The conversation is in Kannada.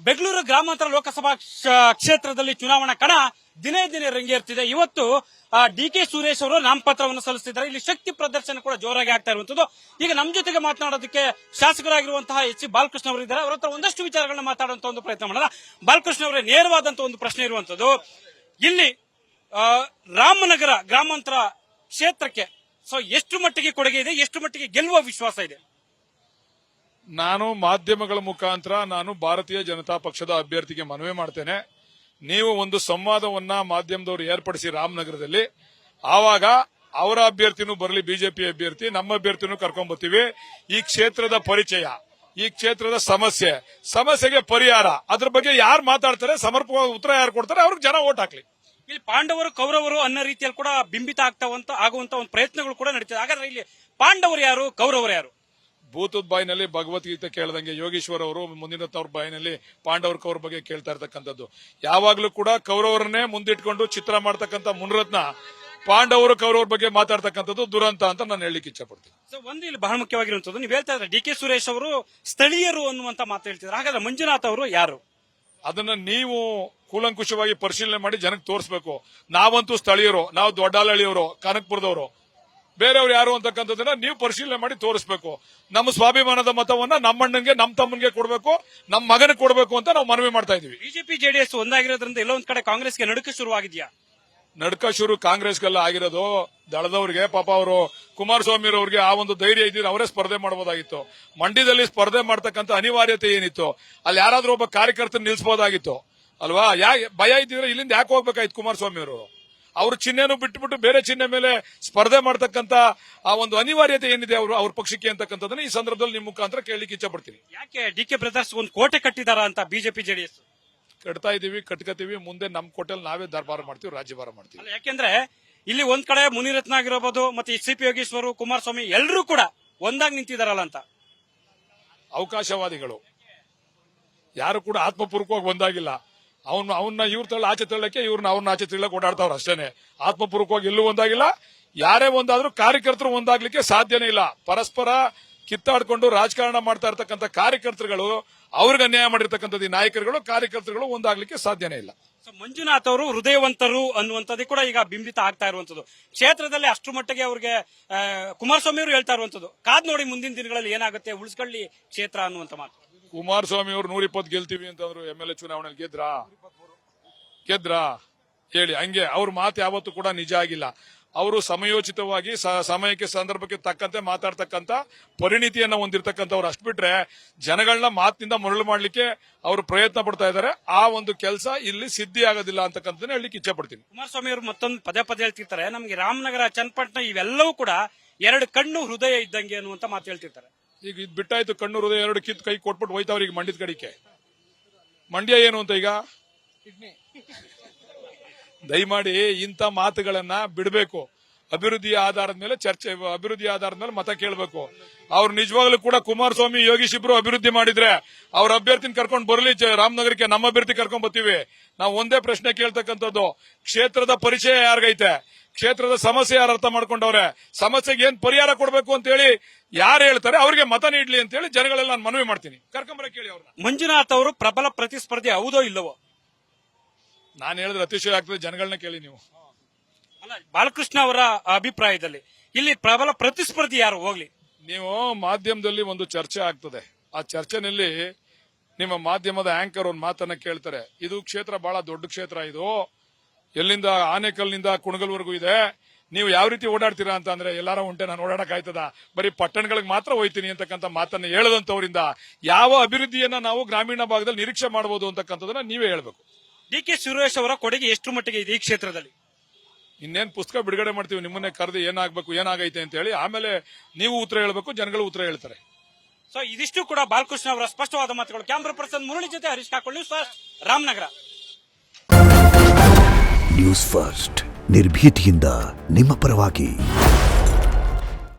ಬೆಂಗಳೂರು ಗ್ರಾಮಾಂತರ ಲೋಕಸಭಾ ಕ್ಷೇತ್ರದಲ್ಲಿ ಚುನಾವಣಾ ಕಣ ದಿನೇ ದಿನೇ ರಂಗೇರ್ತಿದೆ. ಇವತ್ತು ಡಿ.ಕೆ. ಸುರೇಶ್ ಅವರು ನಾಮಪತ್ರವನ್ನು ಸಲ್ಲಿಸುತ್ತಿದ್ದಾರೆ. ಇಲ್ಲಿ ಶಕ್ತಿ ಪ್ರದರ್ಶನ ಕೂಡ ಜೋರಾಗಿ ಆಗ್ತಾ ಇರುವಂತದ್ದು. ಈಗ ನಮ್ಮ ಜೊತೆಗೆ ಮಾತನಾಡೋದಕ್ಕೆ ಶಾಸಕರಾಗಿರುವಂತಹ ಎಚ್. ಬಾಲಕೃಷ್ಣ ಅವರು ಇದ್ದಾರೆ. ಅವರ ಹತ್ರ ಒಂದಷ್ಟು ವಿಚಾರಗಳನ್ನ ಮಾತಾಡುವಂತ ಒಂದು ಪ್ರಯತ್ನ ಮಾಡೋಣ. ಬಾಲಕೃಷ್ಣ ಅವರೇ, ನೇರವಾದಂತಹ ಒಂದು ಪ್ರಶ್ನೆ ಇರುವಂತದ್ದು, ಇಲ್ಲಿ ರಾಮನಗರ ಗ್ರಾಮಾಂತರ ಕ್ಷೇತ್ರಕ್ಕೆ ಎಷ್ಟು ಮಟ್ಟಿಗೆ ಕೊಡುಗೆ ಇದೆ, ಎಷ್ಟು ಮಟ್ಟಿಗೆ ಗೆಲ್ಲುವ ವಿಶ್ವಾಸ ಇದೆ? ನಾನು ಮಾಧ್ಯಮಗಳ ಮುಖಾಂತರ ಭಾರತೀಯ ಜನತಾ ಪಕ್ಷದ ಅಭ್ಯರ್ಥಿಗೆ ಮನವಿ ಮಾಡ್ತೇನೆ. ನೀವು ಒಂದು ಸಂವಾದವನ್ನ ಮಾಧ್ಯಮದವರು ಏರ್ಪಡಿಸಿ ರಾಮನಗರದಲ್ಲಿ, ಆವಾಗ ಅವರ ಅಭ್ಯರ್ಥಿನೂ ಬರಲಿ, ಬಿಜೆಪಿ ಅಭ್ಯರ್ಥಿ, ನಮ್ಮ ಅಭ್ಯರ್ಥಿನೂ ಕರ್ಕೊಂಡ್ ಬರ್ತೀವಿ. ಈ ಕ್ಷೇತ್ರದ ಪರಿಚಯ, ಈ ಕ್ಷೇತ್ರದ ಸಮಸ್ಯೆಗೆ ಪರಿಹಾರ, ಅದ್ರ ಬಗ್ಗೆ ಯಾರು ಮಾತಾಡ್ತಾರೆ, ಸಮರ್ಪಕವಾಗಿ ಉತ್ತರ ಯಾರು ಕೊಡ್ತಾರೆ, ಅವ್ರಿಗೆ ಜನ ಓಟ್ ಹಾಕ್ಲಿ. ಇಲ್ಲಿ ಪಾಂಡವರು ಕೌರವರು ಅನ್ನೋ ರೀತಿಯಲ್ಲಿ ಕೂಡ ಬಿಂಬಿತ ಆಗುವಂತ ಒಂದು ಪ್ರಯತ್ನಗಳು ಕೂಡ ನಡೀತದೆ. ಹಾಗಾದ್ರೆ ಇಲ್ಲಿ ಪಾಂಡವರು ಯಾರು, ಕೌರವರು ಯಾರು? ಭೂತದ ಬಾಯಿನಲ್ಲಿ ಭಗವದ್ಗೀತೆ ಕೇಳ್ದಂಗೆ ಯೋಗೇಶ್ವರ್ ಅವರು ಮುಂದಿನ ತವ್ರ ಬಾಯಿನಲ್ಲಿ ಪಾಂಡವರ ಕೌರ ಬಗ್ಗೆ ಕೇಳ್ತಾ ಇರ್ತಕ್ಕಂಥದ್ದು. ಯಾವಾಗ್ಲೂ ಕೂಡ ಕೌರವರನ್ನೇ ಮುಂದಿಟ್ಕೊಂಡು ಚಿತ್ರ ಮಾಡ್ತಕ್ಕಂಥ ಮುನ್ರತ್ನ ಪಾಂಡವರು ಕೌರವರ ಬಗ್ಗೆ ಮಾತಾಡ್ತಕ್ಕಂಥದ್ದು ದುರಂತ ಅಂತ ನಾನು ಹೇಳಲಿಕ್ಕೆ ಇಚ್ಛೆ ಪಡ್ತೀನಿ. ಒಂದು ಇಲ್ಲಿ ಬಹಳ ಮುಖ್ಯವಾಗಿರುವಂತದ್ದು, ನೀವು ಹೇಳ್ತಾ ಇದ್ರೆ ಡಿ.ಕೆ. ಸುರೇಶ್ ಅವರು ಸ್ಥಳೀಯರು ಅನ್ನುವಂತ ಮಾತು ಹೇಳ್ತಿದ್ದಾರೆ. ಹಾಗಾದ್ರೆ ಮಂಜುನಾಥ್ ಅವರು ಯಾರು? ಅದನ್ನ ನೀವು ಕೂಲಂಕುಷವಾಗಿ ಪರಿಶೀಲನೆ ಮಾಡಿ ಜನಕ್ಕೆ ತೋರಿಸಬೇಕು. ನಾವಂತೂ ಸ್ಥಳೀಯರು, ನಾವು ದೊಡ್ಡಾಲಹಳ್ಳಿಯವರು, ಕನಕಪುರದವರು, ಬೇರೆಯವ್ರು ಯಾರು ಅಂತಕ್ಕಂಥದ್ದನ್ನ ನೀವು ಪರಿಶೀಲನೆ ಮಾಡಿ ತೋರಿಸಬೇಕು. ನಮ್ಮ ಸ್ವಾಭಿಮಾನದ ಮತವನ್ನ ನಮ್ಮಣ್ಣನ್ಗೆ, ನಮ್ಮ ತಮ್ಮನ್ಗೆ ಕೊಡಬೇಕು, ನಮ್ಮ ಮಗನಿಗೆ ಕೊಡಬೇಕು ಅಂತ ನಾವು ಮನವಿ ಮಾಡ್ತಾ ಇದೀವಿ. ಬಿಜೆಪಿ ಜೆಡಿಎಸ್ ಒಂದಾಗಿರೋದ್ರಿಂದ ಎಲ್ಲೋ ಒಂದ್ ಕಡೆ ಕಾಂಗ್ರೆಸ್ಗೆ ನಡುಕ ಶುರುವಾಗಿದೆಯಾ? ನಡ್ಕ ಶುರು ಕಾಂಗ್ರೆಸ್ಗೆಲ್ಲ ಆಗಿರೋದು ದಳದವ್ರಿಗೆ. ಪಾಪ ಅವರು ಕುಮಾರಸ್ವಾಮಿ ಅವ್ರಿಗೆ ಆ ಒಂದು ಧೈರ್ಯ ಇದ್ರೆ ಅವರೇ ಸ್ಪರ್ಧೆ ಮಾಡಬಹುದಾಗಿತ್ತು. ಮಂಡ್ಯದಲ್ಲಿ ಸ್ಪರ್ಧೆ ಮಾಡ್ತಕ್ಕಂಥ ಅನಿವಾರ್ಯತೆ ಏನಿತ್ತು? ಅಲ್ಲಿ ಯಾರಾದ್ರೂ ಒಬ್ಬ ಕಾರ್ಯಕರ್ತ ನಿಲ್ಸಬಹುದಾಗಿತ್ತು ಅಲ್ವಾ? ಭಯ ಇದ್ದಿದ್ರೆ ಇಲ್ಲಿಂದ ಯಾಕೆ ಹೋಗ್ಬೇಕಾಯ್ತು ಕುಮಾರಸ್ವಾಮಿ ಅವರು? ಅವ್ರ ಚಿಹ್ನೆನೂ ಬಿಟ್ಟುಬಿಟ್ಟು ಬೇರೆ ಚಿಹ್ನೆ ಮೇಲೆ ಸ್ಪರ್ಧೆ ಮಾಡ್ತಕ್ಕಂಥ ಆ ಒಂದು ಅನಿವಾರ್ಯತೆ ಏನಿದೆ ಅವ್ರ ಪಕ್ಷಕ್ಕೆ ಅಂತಕ್ಕಂಥದ್ದನ್ನ ಈ ಸಂದರ್ಭದಲ್ಲಿ ನಿಮ್ಮ ಮುಖಾಂತರ ಕೇಳಲಿಕ್ಕೆ ಇಚ್ಛೆ ಪಡ್ತೀನಿ. ಯಾಕೆ ಡಿ.ಕೆ. ಬ್ರದರ್ಸ್ ಒಂದು ಕೋಟೆ ಕಟ್ಟಿದಾರ ಅಂತ ಬಿಜೆಪಿ ಜೆಡಿಎಸ್? ಕಟ್ತಾ ಇದೀವಿ, ಕಟ್ಕತೀವಿ. ಮುಂದೆ ನಮ್ಮ ಕೋಟೆಲ್ ನಾವೇ ದರ್ಬಾರ ಮಾಡ್ತೀವಿ, ರಾಜ್ಯಭಾರ ಮಾಡ್ತೀವಿ. ಯಾಕೆಂದ್ರೆ ಇಲ್ಲಿ ಒಂದ್ ಕಡೆ ಮುನಿರತ್ನ ಆಗಿರಬಹುದು, ಮತ್ತೆ ಸಿ.ಪಿ. ಯೋಗೇಶ್ವರ್, ಕುಮಾರಸ್ವಾಮಿ ಎಲ್ಲರೂ ಕೂಡ ಒಂದಾಗಿ ನಿಂತಿದಾರಲ್ಲ ಅಂತ. ಅವಕಾಶವಾದಿಗಳು ಯಾರು ಕೂಡ ಆತ್ಮಪೂರ್ವಕವಾಗಿ ಒಂದಾಗಿಲ್ಲ. ಅವನ್ನ ಇವ್ರ ತಳ್ಳ ಆಚೆ ತಳ್ಳಕ್ಕೆ, ಇವ್ರನ್ನ ಅವ್ರನ್ನ ಆಚೆ ತಳ್ಳಕ್ಕೆ ಓಡಾಡ್ತಾವ್ರ ಅಷ್ಟೇನೆ. ಆತ್ಮಪೂರ್ವಕವಾಗಿ ಎಲ್ಲೂ ಒಂದಾಗಿಲ್ಲ. ಯಾರೇ ಒಂದಾದ್ರೂ ಕಾರ್ಯಕರ್ತರು ಒಂದಾಗ್ಲಿಕ್ಕೆ ಸಾಧ್ಯನೇ ಇಲ್ಲ. ಪರಸ್ಪರ ಕಿತ್ತಾಡ್ಕೊಂಡು ರಾಜಕಾರಣ ಮಾಡ್ತಾ ಇರ್ತಕ್ಕಂಥ ಕಾರ್ಯಕರ್ತರುಗಳು, ಅವ್ರಿಗೆ ಅನ್ಯಾಯ ಮಾಡಿರ್ತಕ್ಕಂಥದ್ದು ನಾಯಕರುಗಳು, ಕಾರ್ಯಕರ್ತರುಗಳು ಒಂದಾಗ್ಲಿಕ್ಕೆ ಸಾಧ್ಯನೇ ಇಲ್ಲ. ಮಂಜುನಾಥ್ ಅವರು ಹೃದಯವಂತರು ಅನ್ನುವಂಥದ್ದು ಕೂಡ ಈಗ ಬಿಂಬಿತ ಆಗ್ತಾ ಇರುವಂತದ್ದು. ಕ್ಷೇತ್ರದಲ್ಲಿ ಅಷ್ಟು ಮಟ್ಟಿಗೆ ಅವ್ರಿಗೆ ಕುಮಾರಸ್ವಾಮಿ ಅವರು ಹೇಳ್ತಾ ಇರುವಂತದ್ದು, ಕಾದ್ ನೋಡಿ ಮುಂದಿನ ದಿನಗಳಲ್ಲಿ ಏನಾಗುತ್ತೆ, ಉಳಿಸ್ಕೊಳ್ಳಿ ಕ್ಷೇತ್ರ ಅನ್ನುವಂತ ಮಾತು. ಕುಮಾರಸ್ವಾಮಿ ಅವರು 120 ಗೆಲ್ತೀವಿ ಅಂತಂದ್ರು. MLA ಚುನಾವಣೆಯಲ್ಲಿ ಗೆದ್ರಾ ಹೇಳಿ? ಹಂಗೆ ಅವ್ರ ಮಾತು ಯಾವತ್ತೂ ಕೂಡ ನಿಜ ಆಗಿಲ್ಲ. ಅವರು ಸಮಯೋಚಿತವಾಗಿ ಸಮಯಕ್ಕೆ ಸಂದರ್ಭಕ್ಕೆ ತಕ್ಕಂತೆ ಮಾತಾಡ್ತಕ್ಕಂಥ ಪರಿಣಿತಿಯನ್ನ ಹೊಂದಿರತಕ್ಕಂಥವ್ರು. ಅಷ್ಟು ಬಿಟ್ರೆ ಜನಗಳನ್ನ ಮಾತಿನಿಂದ ಮರಳು ಮಾಡ್ಲಿಕ್ಕೆ ಅವರು ಪ್ರಯತ್ನ ಪಡ್ತಾ ಇದ್ದಾರೆ. ಆ ಒಂದು ಕೆಲಸ ಇಲ್ಲಿ ಸಿದ್ಧಿ ಆಗೋದಿಲ್ಲ ಅಂತಕ್ಕಂಥದ್ದನ್ನ ಹೇಳಲಿಕ್ಕೆ ಇಚ್ಛೆ ಪಡ್ತೀನಿ. ಕುಮಾರಸ್ವಾಮಿ ಅವರು ಮತ್ತೊಂದು ಪದೇ ಹೇಳ್ತಿರ್ತಾರೆ, ನಮ್ಗೆ ರಾಮನಗರ, ಚನ್ನಪಟ್ಟಣ ಇವೆಲ್ಲವೂ ಕೂಡ ಎರಡು ಕಣ್ಣು ಹೃದಯ ಇದ್ದಂಗೆ ಅನ್ನುವಂತ ಮಾತು ಹೇಳ್ತಿರ್ತಾರೆ. ಈಗ ಇದು ಬಿಟ್ಟಾಯ್ತು, ಕಣ್ಣು ಹೃದಯ ಎರಡು ಕಿತ್ತು ಕೈ ಕೊಟ್ಬಿಟ್ಟು ಹೋಯ್ತಾವ್ರಿಗೆ ಮಂಡ್ಯದ ಕಡೆಗೆ. ಮಂಡ್ಯ ಏನು ಅಂತ ಈಗ ದಯಮಾಡಿ ಇಂಥ ಮಾತುಗಳನ್ನ ಬಿಡಬೇಕು. ಅಭಿವೃದ್ಧಿಯ ಆಧಾರದ ಮೇಲೆ ಚರ್ಚೆ, ಅಭಿವೃದ್ಧಿ ಆಧಾರದ ಮೇಲೆ ಮತ ಕೇಳಬೇಕು. ಅವ್ರು ನಿಜವಾಗ್ಲೂ ಕೂಡ ಕುಮಾರಸ್ವಾಮಿ, ಯೋಗೀಶ್ ಇಬ್ರು ಅಭಿವೃದ್ಧಿ ಮಾಡಿದ್ರೆ ಅವ್ರ ಅಭ್ಯರ್ಥಿನ ಕರ್ಕೊಂಡು ಬರಲಿ ರಾಮನಗರಕ್ಕೆ, ನಮ್ಮ ಅಭ್ಯರ್ಥಿ ಕರ್ಕೊಂಡ್ ಬರ್ತೀವಿ. ನಾವು ಒಂದೇ ಪ್ರಶ್ನೆ ಕೇಳ್ತಕ್ಕಂಥದ್ದು, ಕ್ಷೇತ್ರದ ಪರಿಚಯ ಯಾರಿಗೈತೆ? ಕ್ಷೇತ್ರದ ಸಮಸ್ಯೆ ಯಾರು ಅರ್ಥ ಮಾಡ್ಕೊಂಡವ್ರೆ? ಸಮಸ್ಯೆಗೆ ಏನ್ ಪರಿಹಾರ ಕೊಡಬೇಕು ಅಂತ ಹೇಳಿ ಯಾರು ಹೇಳ್ತಾರೆ ಅವ್ರಿಗೆ ಮತ ನೀಡ್ಲಿ ಅಂತ ಹೇಳಿ ಜನಗಳೆಲ್ಲ ನಾನು ಮನವಿ ಮಾಡ್ತೀನಿ. ಕರ್ಕೊಂಬರ ಕೇಳಿ ಅವ್ರನ್ನ. ಮಂಜುನಾಥ್ ಅವರು ಪ್ರಬಲ ಪ್ರತಿಸ್ಪರ್ಧಿ ಹೌದೋ ಇಲ್ಲವೋ? ನಾನು ಹೇಳಿದ್ರೆ ಅತಿಶಯ ಆಗ್ತದೆ, ಜನಗಳನ್ನ ಕೇಳಿ ನೀವು. ಅಲ್ಲ, ಬಾಲಕೃಷ್ಣ ಅವರ ಅಭಿಪ್ರಾಯದಲ್ಲಿ ಇಲ್ಲಿ ಪ್ರಬಲ ಪ್ರತಿಸ್ಪರ್ಧಿ ಯಾರು ಹೋಗ್ಲಿ? ನೀವು ಮಾಧ್ಯಮದಲ್ಲಿ ಒಂದು ಚರ್ಚೆ ಆಗ್ತದೆ. ಆ ಚರ್ಚೆನಲ್ಲಿ ನಿಮ್ಮ ಮಾಧ್ಯಮದ ಆಂಕರ್ ಒಂದು ಮಾತನ್ನ ಕೇಳ್ತಾರೆ, ಇದು ಕ್ಷೇತ್ರ ಬಹಳ ದೊಡ್ಡ ಕ್ಷೇತ್ರ, ಇದು ಎಲ್ಲಿಂದ ಆನೇಕಲ್ನಿಂದ ಕುಣಗಲ್ವರೆಗೂ ಇದೆ, ನೀವು ಯಾವ ರೀತಿ ಓಡಾಡ್ತೀರಾ ಅಂತ ಅಂದ್ರೆ, ಎಲ್ಲಾರ ಉಂಟೆ ನಾನು ಓಡಾಡಕ್ ಆಯ್ತದ, ಬರೀ ಪಟ್ಟಣಗಳಿಗೆ ಮಾತ್ರ ಹೋಯ್ತೀನಿ ಅಂತಕ್ಕಂಥ ಮಾತನ್ನ ಹೇಳದಂತವರಿಂದ ಯಾವ ಅಭಿವೃದ್ಧಿಯನ್ನ ನಾವು ಗ್ರಾಮೀಣ ಭಾಗದಲ್ಲಿ ನಿರೀಕ್ಷೆ ಮಾಡಬಹುದು ಅಂತಕ್ಕಂಥದನ್ನ ನೀವೇ ಹೇಳ್ಬೇಕು. ಡಿ.ಕೆ. ಸುರೇಶ್ ಅವರ ಕೊಡುಗೆ ಎಷ್ಟು ಮಟ್ಟಿಗೆ ಇದೆ ಈ ಕ್ಷೇತ್ರದಲ್ಲಿ? ಇನ್ನೇನ್ ಪುಸ್ತಕ ಬಿಡುಗಡೆ ಮಾಡ್ತೀವಿ, ನಿಮ್ಮನ್ನೇ ಕರೆದು ಏನಾಗಬೇಕು, ಏನಾಗೈತೆ ಅಂತ ಹೇಳಿ, ಆಮೇಲೆ ನೀವು ಉತ್ತರ ಹೇಳಬೇಕು, ಜನಗಳು ಉತ್ತರ ಹೇಳ್ತಾರೆ. ಇದಿಷ್ಟು ಕೂಡ ಬಾಲಕೃಷ್ಣ ಅವರ ಸ್ಪಷ್ಟವಾದ ಮಾತುಗಳು. ಕ್ಯಾಮ್ರಾ ಪರ್ಸನ್ ಮುರಳಿ ಜೊತೆ ಹರೀಶ್ ಕಾಕೊಳ್ಳಿ, ರಾಮನಗರ. ನ್ಯೂಸ್ ಫಸ್ಟ್, ನಿರ್ಭೀತಿಯಿಂದ ನಿಮ್ಮ ಪರವಾಗಿ.